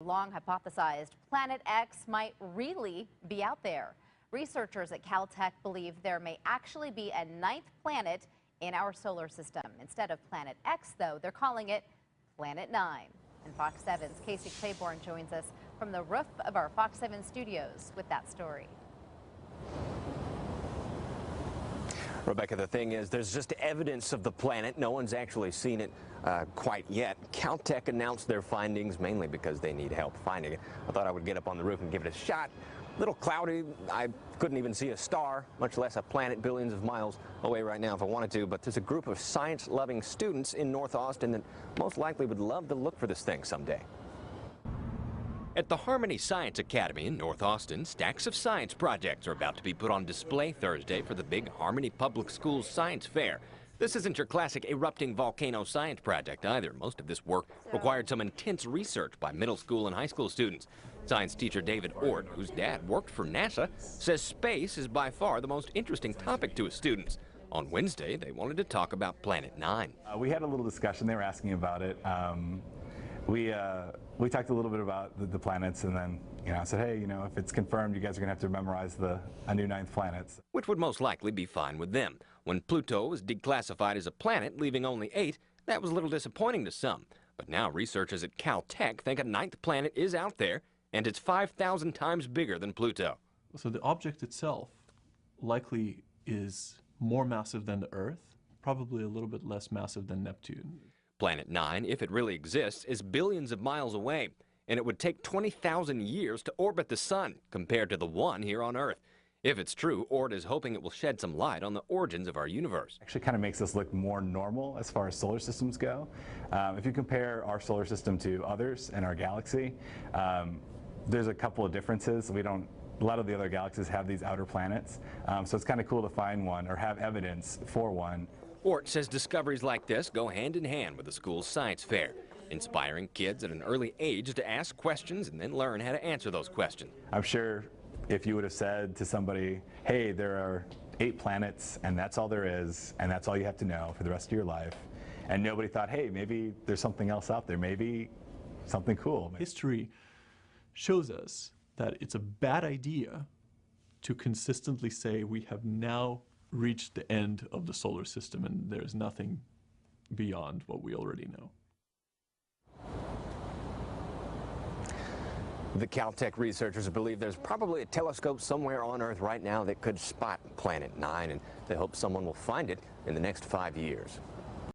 Long hypothesized Planet X might really be out there. Researchers at Caltech believe there may actually be a ninth planet in our solar system. Instead of Planet X, though, they're calling it Planet 9. And Fox 7's Casey Claiborne joins us from the roof of our Fox 7 studios with that story. Rebecca, the thing is, there's just evidence of the planet. No one's actually seen it quite yet. Caltech announced their findings mainly because they need help finding it. I thought I would get up on the roof and give it a shot. A little cloudy. I couldn't even see a star, much less a planet billions of miles away right now if I wanted to. But there's a group of science-loving students in North Austin that most likely would love to look for this thing someday. At the Harmony Science Academy in North Austin, stacks of science projects are about to be put on display Thursday for the big Harmony Public Schools Science Fair. This isn't your classic erupting volcano science project either. Most of this work required some intense research by middle school and high school students. Science teacher David Ohrt, whose dad worked for NASA, says space is by far the most interesting topic to his students. On Wednesday, they wanted to talk about Planet 9. We had a little discussion. They were asking about it. We talked a little bit about the planets, and then I said, hey, if it's confirmed, you guys are going to have to memorize a new ninth planet. Which would most likely be fine with them. When Pluto was declassified as a planet, leaving only 8, that was a little disappointing to some. But now researchers at Caltech think a ninth planet is out there, and it's 5,000 times bigger than Pluto. So the object itself likely is more massive than the Earth, probably a little bit less massive than Neptune. Planet 9, if it really exists, is billions of miles away, and it would take 20,000 years to orbit the sun compared to the one here on Earth. If it's true, Ohrt is hoping it will shed some light on the origins of our universe. Actually kind of makes us look more normal as far as solar systems go. If you compare our solar system to others in our galaxy, there's a couple of differences. A lot of the other galaxies have these outer planets, so it's kind of cool to find one or have evidence for one. Ohrt says discoveries like this go hand in hand with the school's science fair, inspiring kids at an early age to ask questions and then learn how to answer those questions. I'm sure if you would have said to somebody, hey, there are 8 planets and that's all there is and that's all you have to know for the rest of your life, and nobody thought, hey, maybe there's something else out there, maybe something cool. History shows us that it's a bad idea to consistently say we have now reached the end of the solar system and there's nothing beyond what we already know. The Caltech researchers believe there's probably a telescope somewhere on Earth right now that could spot Planet 9, and they hope someone will find it in the next 5 years.